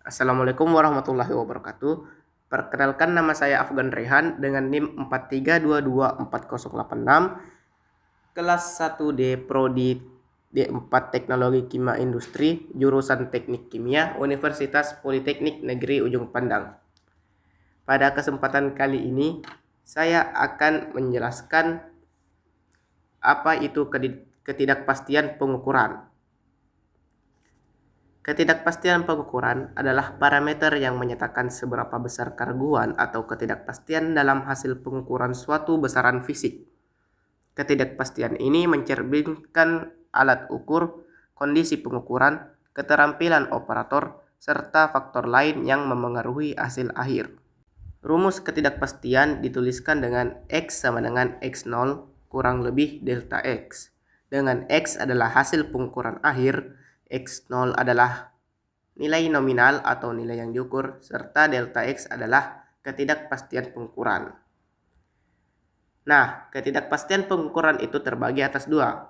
Assalamualaikum warahmatullahi wabarakatuh. Perkenalkan, nama saya Afgan Rehan dengan NIM 43224086, kelas 1D Prodi D4 Teknologi Kimia Industri, jurusan Teknik Kimia, Universitas Politeknik Negeri Ujung Pandang. Pada kesempatan kali ini, saya akan menjelaskan apa itu ketidakpastian pengukuran. Ketidakpastian pengukuran adalah parameter yang menyatakan seberapa besar keraguan atau ketidakpastian dalam hasil pengukuran suatu besaran fisik. Ketidakpastian ini mencerminkan alat ukur, kondisi pengukuran, keterampilan operator, serta faktor lain yang memengaruhi hasil akhir. Rumus ketidakpastian dituliskan dengan X sama dengan X0 kurang lebih delta X. Dengan X adalah hasil pengukuran akhir, X0 adalah nilai nominal atau nilai yang diukur, serta delta X adalah ketidakpastian pengukuran. Nah, ketidakpastian pengukuran itu terbagi atas dua.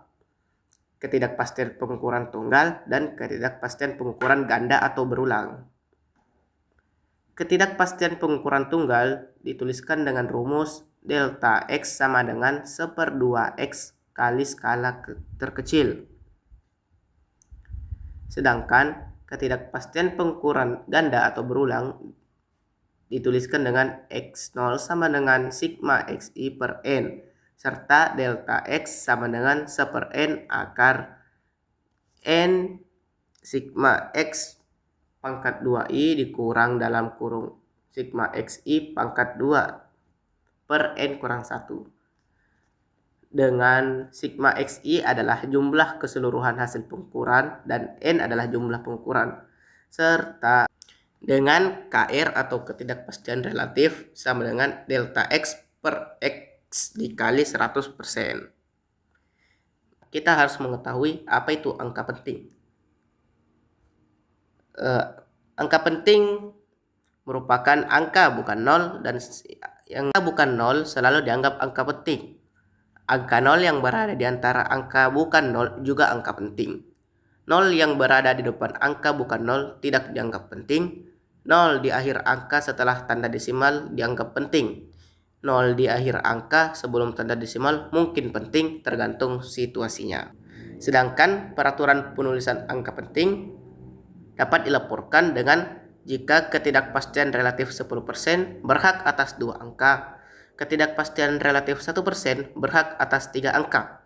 Ketidakpastian pengukuran tunggal dan ketidakpastian pengukuran ganda atau berulang. Ketidakpastian pengukuran tunggal dituliskan dengan rumus delta X sama dengan 1/2X kali skala terkecil. Sedangkan ketidakpastian pengukuran ganda atau berulang dituliskan dengan X0 sama dengan sigma XI per N, serta delta X sama dengan 1/N akar N sigma X pangkat 2I dikurang dalam kurung sigma XI pangkat 2 per N kurang 1. Dengan sigma XI adalah jumlah keseluruhan hasil pengukuran dan N adalah jumlah pengukuran, serta dengan KR atau ketidakpastian relatif sama dengan delta X per X dikali 100%. Kita harus mengetahui apa itu angka penting. Angka penting merupakan angka bukan nol, dan yang bukan nol selalu dianggap angka penting. Angka 0 yang berada di antara angka bukan 0 juga angka penting. 0 yang berada di depan angka bukan 0 tidak dianggap penting. 0 di akhir angka setelah tanda desimal dianggap penting. 0 di akhir angka sebelum tanda desimal mungkin penting, tergantung situasinya. Sedangkan peraturan penulisan angka penting dapat dilaporkan dengan jika ketidakpastian relatif 10% berhak atas 2 angka, ketidakpastian relatif 1% berhak atas 3 angka,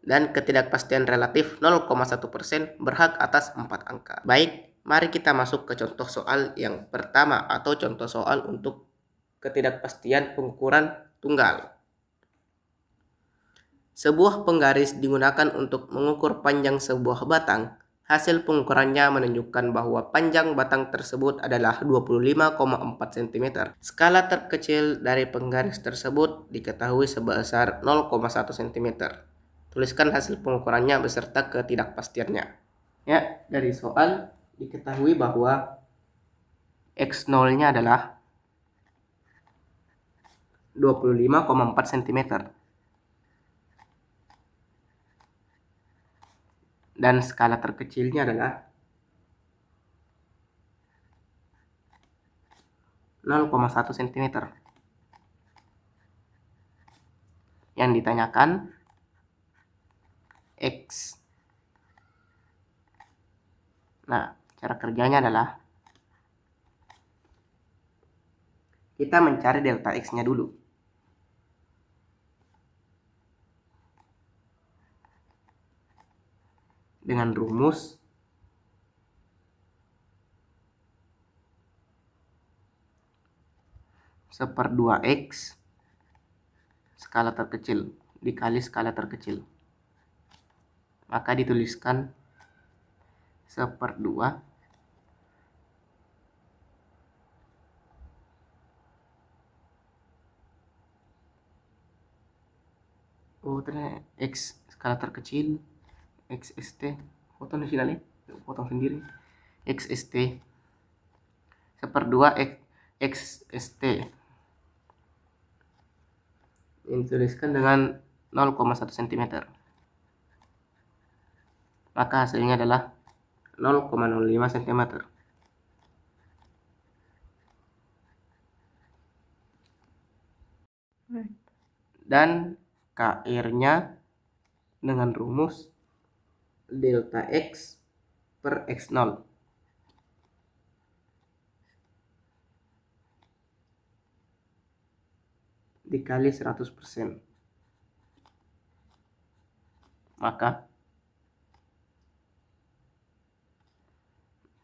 dan ketidakpastian relatif 0,1% berhak atas 4 angka. Baik, mari kita masuk ke contoh soal yang pertama atau contoh soal untuk ketidakpastian pengukuran tunggal. Sebuah penggaris digunakan untuk mengukur panjang sebuah batang. Hasil pengukurannya menunjukkan bahwa panjang batang tersebut adalah 25,4 cm. Skala terkecil dari penggaris tersebut diketahui sebesar 0,1 cm. Tuliskan hasil pengukurannya beserta ketidakpastiannya. Ya, dari soal diketahui bahwa X0-nya adalah 25,4 cm. Dan skala terkecilnya adalah 0,1 cm. Yang ditanyakan X. Nah, cara kerjanya adalah kita mencari delta X-nya dulu. Dengan rumus seperdua X skala terkecil dikali skala terkecil, maka dituliskan 1/2 ternyata X skala terkecil XST, potong di sini, potong sendiri, XST 1/2 XST ini dituliskan dengan 0,1 cm, maka hasilnya adalah 0,05 cm. dan KR-nya dengan rumus delta X per X0 dikali 100%. Maka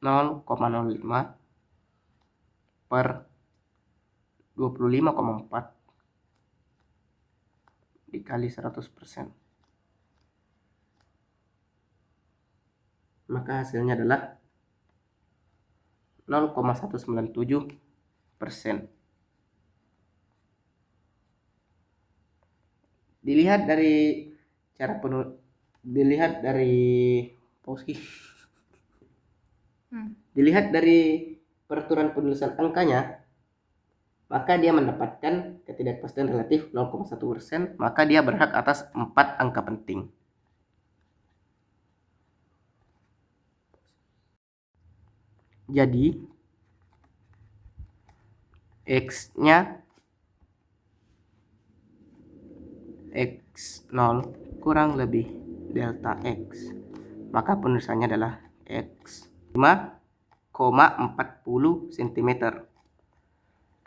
0,05 per 25,4 dikali 100%. Maka hasilnya adalah 0,197%. Dilihat dari peraturan penulisan angkanya, maka dia mendapatkan ketidakpastian relatif 0,1%, maka dia berhak atas 4 angka penting. Jadi X-nya X0 kurang lebih delta X, maka penulisannya adalah X 5,40 cm.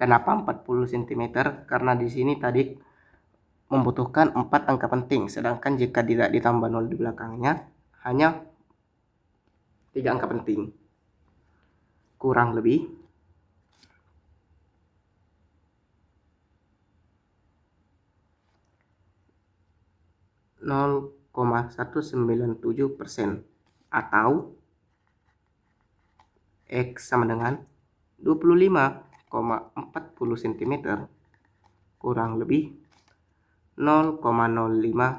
Kenapa 40 cm? Karena di sini tadi membutuhkan 4 angka penting, sedangkan jika tidak ditambah 0 di belakangnya hanya 3 angka penting. Kurang lebih 0,197% atau X sama dengan 25,40 cm kurang lebih 0,05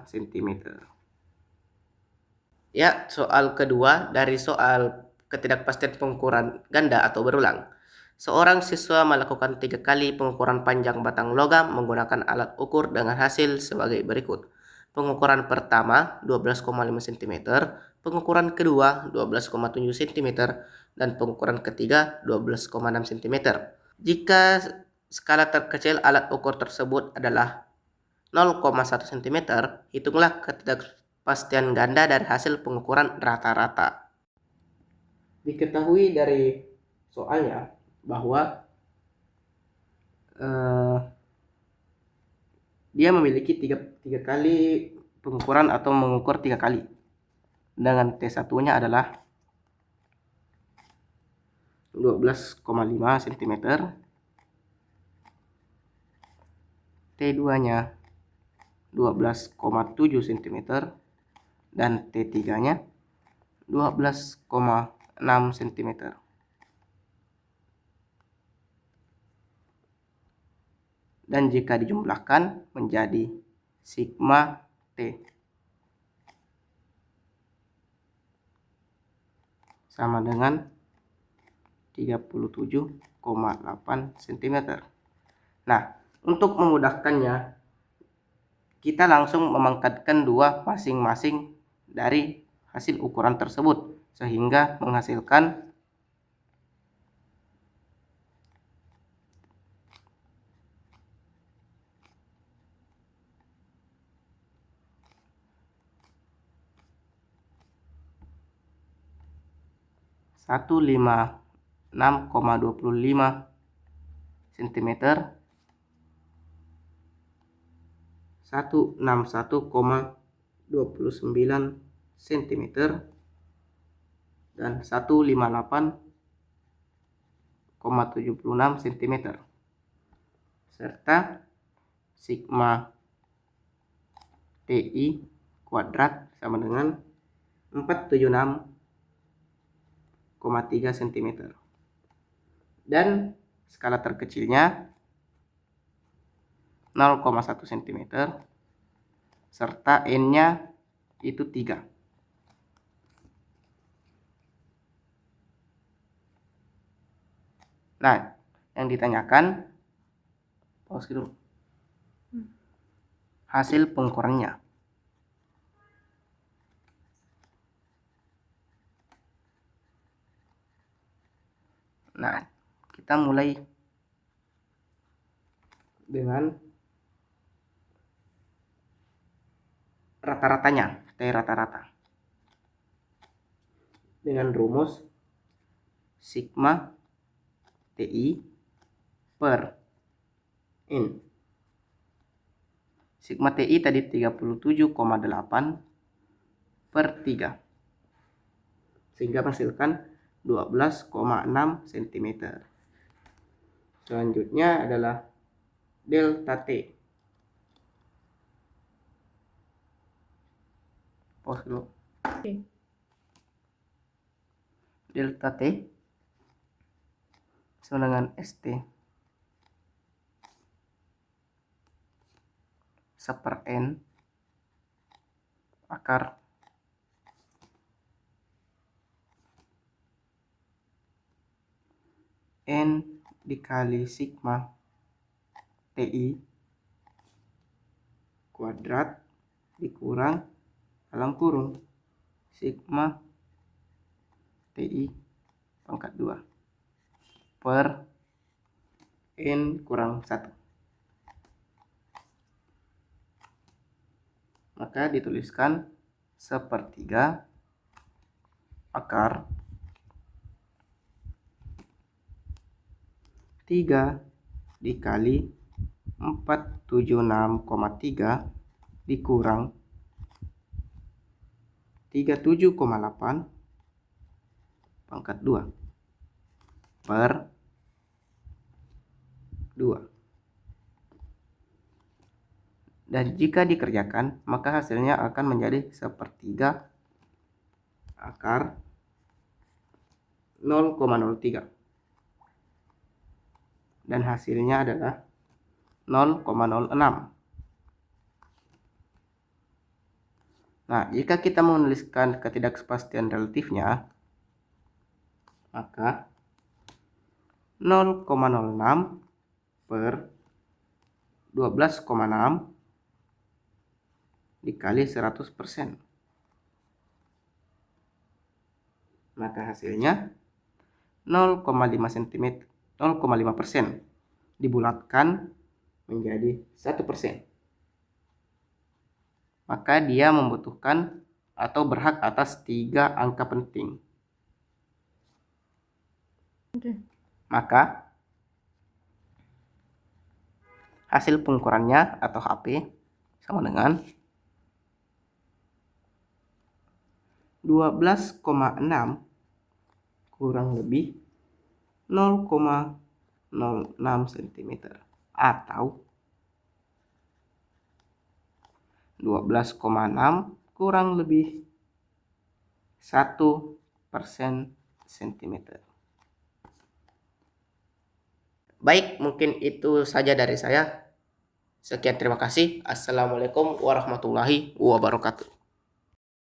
cm. Ya, soal kedua dari soal ketidakpastian pengukuran ganda atau berulang. Seorang siswa melakukan 3 kali pengukuran panjang batang logam menggunakan alat ukur dengan hasil sebagai berikut. Pengukuran pertama 12,5 cm, pengukuran kedua 12,7 cm, dan pengukuran ketiga 12,6 cm. Jika skala terkecil alat ukur tersebut adalah 0,1 cm, hitunglah ketidakpastian ganda dari hasil pengukuran rata-rata. Diketahui dari soalnya bahwa dia memiliki tiga kali pengukuran atau mengukur 3 kali dengan T1 nya adalah 12,5 cm, T2 nya 12,7 cm, dan T3 nya 12,6 cm. Dan jika dijumlahkan menjadi sigma T sama dengan 37,8 cm. Nah, untuk memudahkannya, kita langsung memangkatkan 2 masing-masing dari hasil ukuran tersebut, sehingga menghasilkan 156,25 cm, 161,29 cm, dan 158,76 cm, serta sigma TI kuadrat sama dengan 476,3 cm. Dan skala terkecilnya 0,1 cm serta N-nya itu 3. Nah, yang ditanyakan pause dulu. Hasil pengukurannya. Nah, kita mulai dengan rata-ratanya, T rata-rata. Dengan rumus sigma TI per N. Sigma TI tadi 37,8 per 3. Sehingga menghasilkan 12,6 cm. Selanjutnya adalah delta T. Pause dulu. Delta T sama dengan ST seper N akar N dikali sigma TI kuadrat dikurang dalam kurung sigma TI pangkat 2 per N kurang 1. Maka dituliskan sepertiga akar 3 dikali 476,3 dikurang 37,8 pangkat 2 per 2. Dan jika dikerjakan, maka hasilnya akan menjadi sepertiga akar 0,03. Dan hasilnya adalah 0,06. Nah, jika kita menuliskan ketidakpastian relatifnya, maka 0,06 per 12,6 dikali 100%. Maka hasilnya 0,5 cm, 0,5% dibulatkan menjadi 1%. Maka dia membutuhkan atau berhak atas 3 angka penting. Maka hasil pengukurannya atau HP sama dengan 12,6 kurang lebih 0,06 cm atau 12,6 kurang lebih 1% cm. Baik, mungkin itu saja dari saya. Sekian, terima kasih. Assalamualaikum warahmatullahi wabarakatuh.